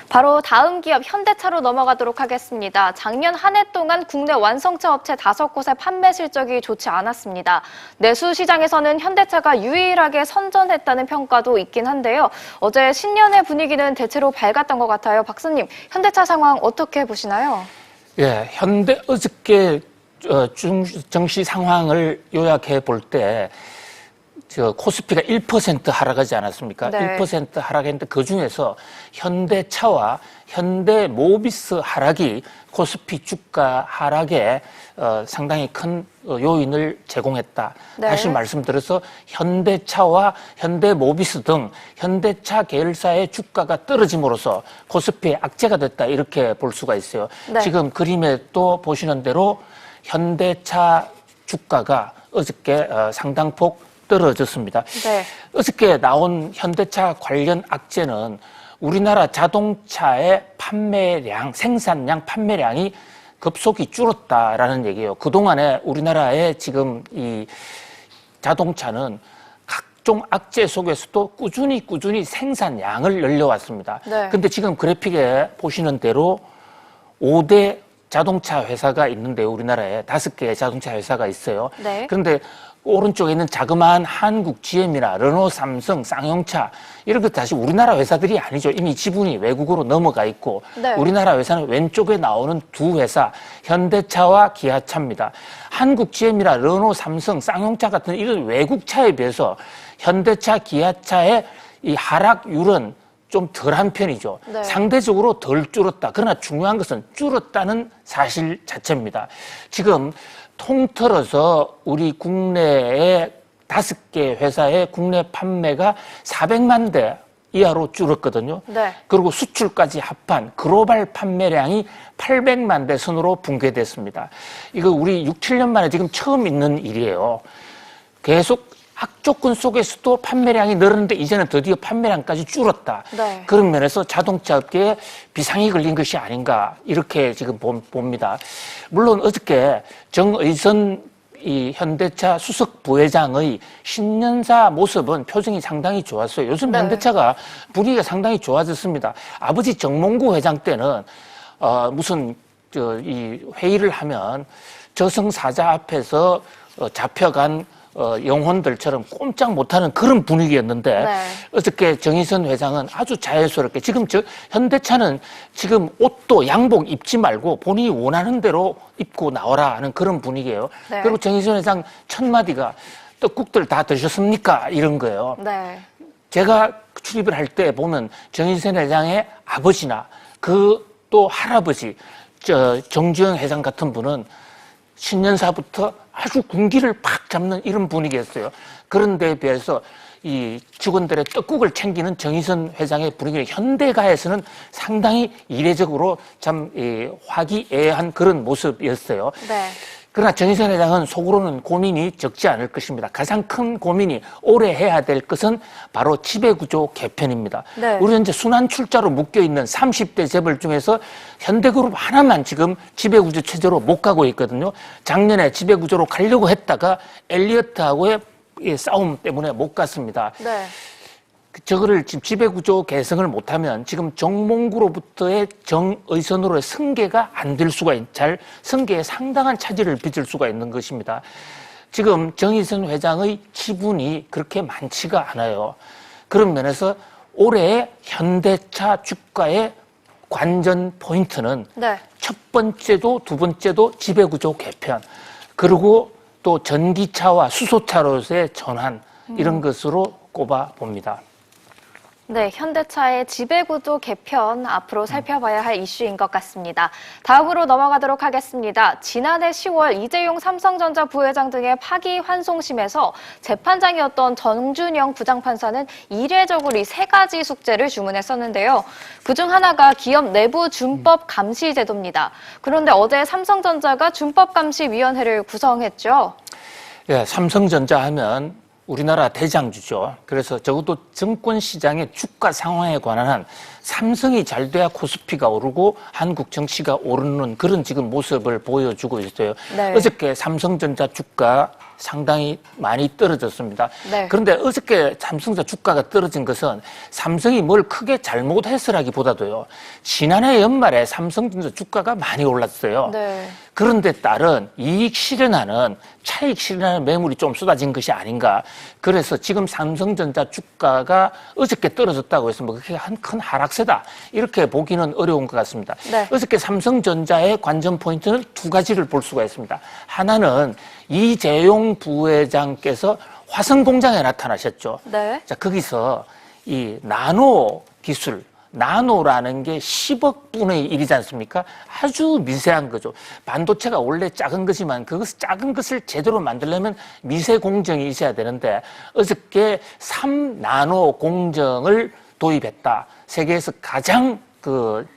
바로 다음 기업 현대차로 넘어가도록 하겠습니다. 작년 한 해 동안 국내 완성차 업체 5곳의 판매 실적이 좋지 않았습니다. 내수 시장에서는 현대차가 유일하게 선전했다는 평가도 있긴 한데요. 어제 신년의 분위기는 대체로 밝았던 것 같아요. 박사님, 현대차 상황 어떻게 보시나요? 예, 어저께 증시 상황을 요약해 볼 때 코스피가 1% 하락하지 않았습니까? 네. 1% 하락했는데 그중에서 현대차와 현대모비스 하락이 코스피 주가 하락에 상당히 큰 요인을 제공했다. 네. 다시 말씀드려서 현대차와 현대모비스 등 현대차 계열사의 주가가 떨어짐으로써 코스피의 악재가 됐다, 이렇게 볼 수가 있어요. 네. 지금 그림에 또 보시는 대로 현대차 주가가 어저께 상당폭 떨어졌습니다. 네. 어저께 나온 현대차 관련 악재는 우리나라 자동차의 판매량, 생산량, 판매량이 급속히 줄었다라는 얘기예요. 그동안에 우리나라의 지금 이 자동차는 각종 악재 속에서도 꾸준히 생산량을 늘려왔습니다. 네. 근데 지금 그래픽에 보시는 대로 5대 자동차 회사가 있는데 우리나라에 5개의 자동차 회사가 있어요. 네. 그런데 오른쪽에 있는 자그마한 한국 GM이나 르노, 삼성, 쌍용차 이런 것 다시 우리나라 회사들이 아니죠. 이미 지분이 외국으로 넘어가 있고 네. 우리나라 회사는 왼쪽에 나오는 두 회사 현대차와 기아차입니다. 한국 GM이나 르노, 삼성, 쌍용차 같은 이런 외국 차에 비해서 현대차, 기아차의 이 하락률은 좀 덜한 편이죠. 네. 상대적으로 덜 줄었다. 그러나 중요한 것은 줄었다는 사실 자체입니다. 지금 통틀어서 우리 국내의 5개 회사의 국내 판매가 400만 대 이하로 줄었거든요. 네. 그리고 수출까지 합한 글로벌 판매량이 800만 대 선으로 붕괴됐습니다. 이거 우리 6, 7년 만에 지금 처음 있는 일이에요. 계속 악조건 속에서도 판매량이 늘었는데 이제는 드디어 판매량까지 줄었다. 네. 그런 면에서 자동차 업계에 비상이 걸린 것이 아닌가, 이렇게 지금 봅니다. 물론 어저께 정의선 이 현대차 수석 부회장의 신년사 모습은 표정이 상당히 좋았어요. 요즘 네. 현대차가 분위기가 상당히 좋아졌습니다. 아버지 정몽구 회장 때는 무슨 이 회의를 하면 저승사자 앞에서 잡혀간 영혼들처럼 꼼짝 못하는 그런 분위기였는데 네. 어저께 정의선 회장은 아주 자연스럽게 지금 현대차는 지금 옷도 양복 입지 말고 본인이 원하는 대로 입고 나오라 하는 그런 분위기예요. 네. 그리고 정의선 회장 첫 마디가 떡국들 다 드셨습니까? 이런 거예요. 네. 제가 출입을 할 때 보면 정의선 회장의 아버지나 그 또 할아버지 정주영 회장 같은 분은 신년사부터 아주 군기를 팍 잡는 이런 분위기였어요. 그런 데에 비해서 이 직원들의 떡국을 챙기는 정의선 회장의 분위기는 현대가에서는 상당히 이례적으로 참 화기애애한 그런 모습이었어요. 네. 그러나 정의선 회장은 속으로는 고민이 적지 않을 것입니다. 가장 큰 고민이 올해 해야 될 것은 바로 지배구조 개편입니다. 네. 우리 현재 순환 출자로 묶여있는 30대 재벌 중에서 현대그룹 하나만 지금 지배구조 체제로 못 가고 있거든요. 작년에 지배구조로 가려고 했다가 엘리어트하고의 싸움 때문에 못 갔습니다. 네. 저거를 지금 지배구조 개성을 못하면 지금 정몽구로부터의 정의선으로의 승계가 안 될 수가 승계에 상당한 차질을 빚을 수가 있는 것입니다. 지금 정의선 회장의 지분이 그렇게 많지가 않아요. 그런 면에서 올해 현대차 주가의 관전 포인트는 네. 첫 번째도 두 번째도 지배구조 개편, 그리고 또 전기차와 수소차로서의 전환, 이런 것으로 꼽아 봅니다. 네, 현대차의 지배구조 개편 앞으로 살펴봐야 할 이슈인 것 같습니다. 다음으로 넘어가도록 하겠습니다. 지난해 10월 이재용 삼성전자 부회장 등의 파기환송심에서 재판장이었던 정준영 부장판사는 이례적으로 이 3가지 숙제를 주문했었는데요. 그중 하나가 기업 내부 준법 감시 제도입니다. 그런데 어제 삼성전자가 준법감시위원회를 구성했죠. 예, 삼성전자 하면 우리나라 대장주죠. 그래서 적어도 증권시장의 주가 상황에 관한 한 삼성이 잘 돼야 코스피가 오르고 한국 정치가 오르는 그런 지금 모습을 보여주고 있어요. 네. 어저께 삼성전자 주가 상당히 많이 떨어졌습니다. 네. 그런데 어저께 삼성전자 주가가 떨어진 것은 삼성이 뭘 크게 잘못했으라기보다도요. 지난해 연말에 삼성전자 주가가 많이 올랐어요. 네. 그런데 따른 이익 실현하는 차익 실현하는 매물이 좀 쏟아진 것이 아닌가. 그래서 지금 삼성전자 주가가 어저께 떨어졌다고 해서 뭐 그게 한 큰 하락세다. 이렇게 보기는 어려운 것 같습니다. 네. 어저께 삼성전자의 관전 포인트는 두 가지를 볼 수가 있습니다. 하나는 이재용 부회장께서 화성 공장에 나타나셨죠. 네. 자, 거기서 이 나노 기술, 나노라는 게 10억 분의 1이지 않습니까? 아주 미세한 거죠. 반도체가 원래 작은 거지만 작은 것을 제대로 만들려면 미세 공정이 있어야 되는데 어저께 3나노 공정을 도입했다. 세계에서 가장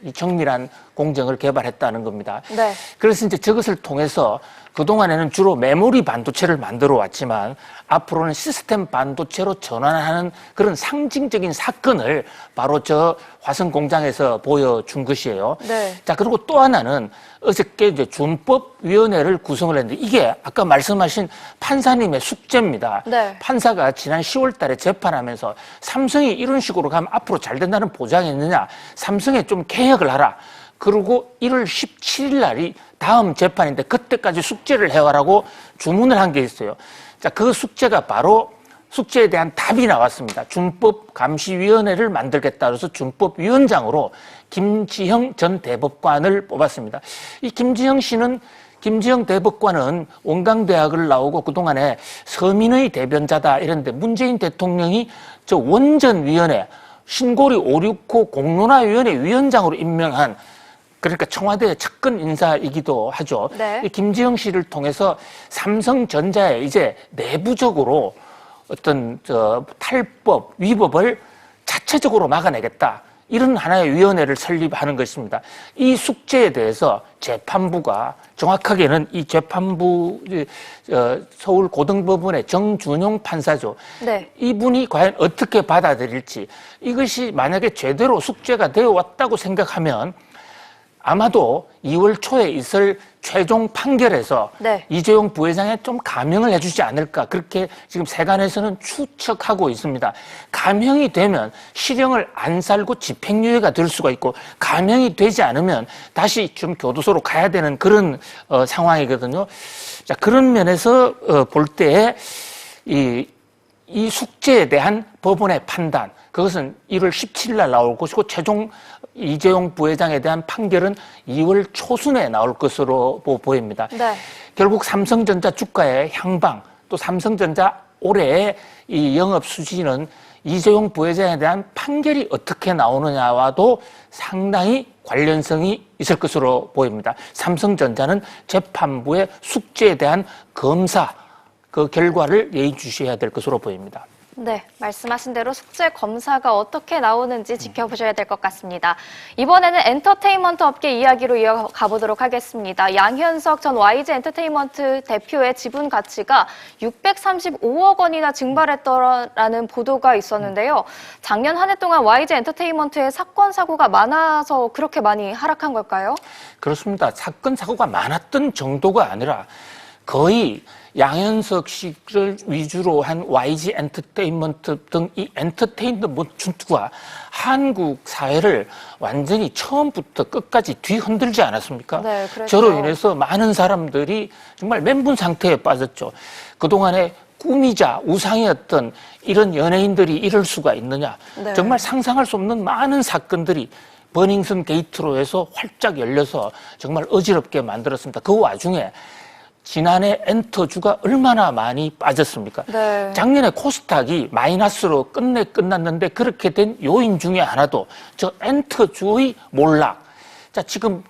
이 정밀한 공정을 개발했다는 겁니다. 네. 그래서 이제 저것을 통해서 그동안에는 주로 메모리 반도체를 만들어 왔지만 앞으로는 시스템 반도체로 전환하는 그런 상징적인 사건을 바로 저 화성 공장에서 보여준 것이에요. 네. 자, 그리고 또 하나는 어저께 이제 준법위원회를 구성을 했는데 이게 아까 말씀하신 판사님의 숙제입니다. 네. 판사가 지난 10월 달에 재판하면서 삼성이 이런 식으로 가면 앞으로 잘 된다는 보장이 있느냐. 삼성에 좀 개혁을 하라. 그리고 1월 17일 날이 다음 재판인데 그때까지 숙제를 해와라고 주문을 한 게 있어요. 자, 그 숙제가 바로 숙제에 대한 답이 나왔습니다. 준법감시위원회를 만들겠다 그래서 준법위원장으로 김지형 전 대법관을 뽑았습니다. 이 김지형 대법관은 원광대학을 나오고 그동안에 서민의 대변자다 이랬는데 문재인 대통령이 저 원전위원회 신고리 569 공론화위원회 위원장으로 임명한 그러니까 청와대 측근 인사이기도 하죠. 네. 이 김지영 씨를 통해서 삼성전자에 이제 내부적으로 어떤 탈법, 위법을 자체적으로 막아내겠다. 이런 하나의 위원회를 설립하는 것입니다. 이 숙제에 대해서 재판부가 정확하게는 이 재판부 서울고등법원의 정준용 판사죠. 네. 이분이 과연 어떻게 받아들일지 이것이 만약에 제대로 숙제가 되어 왔다고 생각하면 아마도 2월 초에 있을 최종 판결에서 네. 이재용 부회장에 좀 감형을 해주지 않을까 그렇게 지금 세간에서는 추측하고 있습니다. 감형이 되면 실형을 안 살고 집행유예가 될 수가 있고 감형이 되지 않으면 다시 좀 교도소로 가야 되는 그런 상황이거든요. 자, 그런 면에서 볼 때에 이 숙제에 대한 법원의 판단 그것은 1월 17일 날 나올 것이고 최종 이재용 부회장에 대한 판결은 2월 초순에 나올 것으로 보입니다. 네. 결국 삼성전자 주가의 향방 또 삼성전자 올해의 이 영업 수지는 이재용 부회장에 대한 판결이 어떻게 나오느냐와도 상당히 관련성이 있을 것으로 보입니다. 삼성전자는 재판부의 숙제에 대한 검사 그 결과를 예의주시해야 될 것으로 보입니다. 네, 말씀하신 대로 숙제 검사가 어떻게 나오는지 지켜보셔야 될 것 같습니다. 이번에는 엔터테인먼트 업계 이야기로 이어가 보도록 하겠습니다. 양현석 전 YG 엔터테인먼트 대표의 지분 가치가 635억 원이나 증발했더라는 보도가 있었는데요. 작년 한 해 동안 YG 엔터테인먼트의 사건, 사고가 많아서 그렇게 많이 하락한 걸까요? 그렇습니다. 사건, 사고가 많았던 정도가 아니라 거의 양현석 씨를 위주로 한 YG 엔터테인먼트 등 이 엔터테인먼트가 한국 사회를 완전히 처음부터 끝까지 뒤흔들지 않았습니까? 네, 그렇죠. 저로 인해서 많은 사람들이 정말 멘붕 상태에 빠졌죠. 그동안에 꿈이자 우상이었던 이런 연예인들이 이럴 수가 있느냐. 네. 정말 상상할 수 없는 많은 사건들이 버닝썬 게이트로 해서 활짝 열려서 정말 어지럽게 만들었습니다. 그 와중에 지난해 엔터주가 얼마나 많이 빠졌습니까? 네. 작년에 코스닥이 마이너스로 끝났는데 그렇게 된 요인 중에 하나도 저 엔터주의 몰락. 자, 지금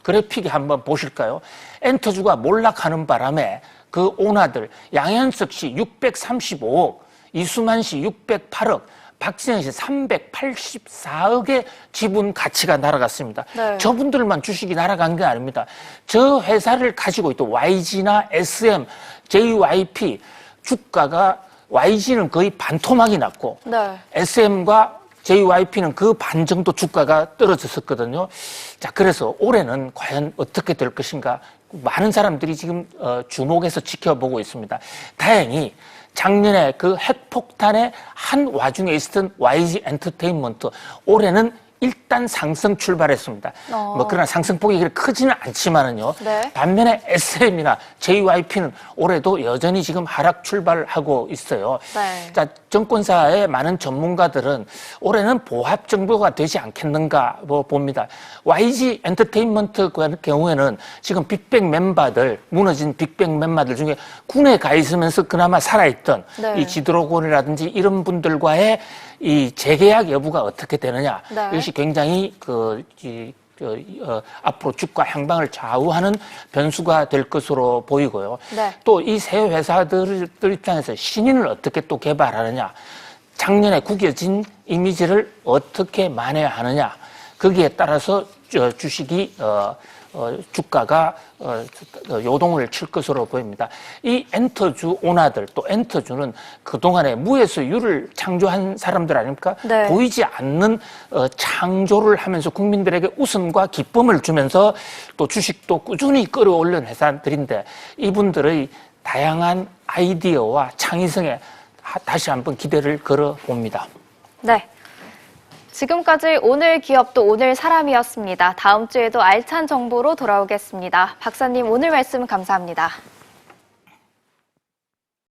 그래픽에 한번 보실까요? 엔터주가 몰락하는 바람에 그 오나들 양현석 씨 635억, 이수만 씨 608억, 박진영 씨 384억의 지분 가치가 날아갔습니다. 네. 저분들만 주식이 날아간 게 아닙니다. 저 회사를 가지고 있던 YG나 SM, JYP 주가가 YG는 거의 반토막이 났고 네. SM과 JYP는 그 반 정도 주가가 떨어졌었거든요. 자, 그래서 올해는 과연 어떻게 될 것인가 많은 사람들이 지금 주목해서 지켜보고 있습니다. 다행히 작년에 그 핵폭탄의 한 와중에 있었던 YG 엔터테인먼트 올해는 일단 상승 출발했습니다. 그러나 상승폭이 그렇게 크지는 않지만은요. 네. 반면에 SM이나 JYP는 올해도 여전히 지금 하락 출발하고 있어요. 네. 자, 정권사의 많은 전문가들은 올해는 보합 정도가 되지 않겠는가 봅니다. YG 엔터테인먼트 경우에는 지금 빅뱅 멤버들, 무너진 빅뱅 멤버들 중에 군에 가 있으면서 그나마 살아있던 네. 이 지드래곤이라든지 이런 분들과의 이 재계약 여부가 어떻게 되느냐. 네. 이것이 굉장히 앞으로 주가 향방을 좌우하는 변수가 될 것으로 보이고요. 네. 또 이 새 회사들 입장에서 신인을 어떻게 또 개발하느냐, 작년에 구겨진 이미지를 어떻게 만회하느냐, 거기에 따라서 주식이 주가가 요동을 칠 것으로 보입니다. 이 엔터주 오나들, 또 엔터주는 그동안에 무에서 유를 창조한 사람들 아닙니까? 네. 보이지 않는 창조를 하면서 국민들에게 웃음과 기쁨을 주면서 또 주식도 꾸준히 끌어올린 회사들인데 이분들의 다양한 아이디어와 창의성에 다시 한번 기대를 걸어봅니다. 네. 지금까지 오늘 기업도 오늘 사람이었습니다. 다음 주에도 알찬 정보로 돌아오겠습니다. 박사님 오늘 말씀 감사합니다.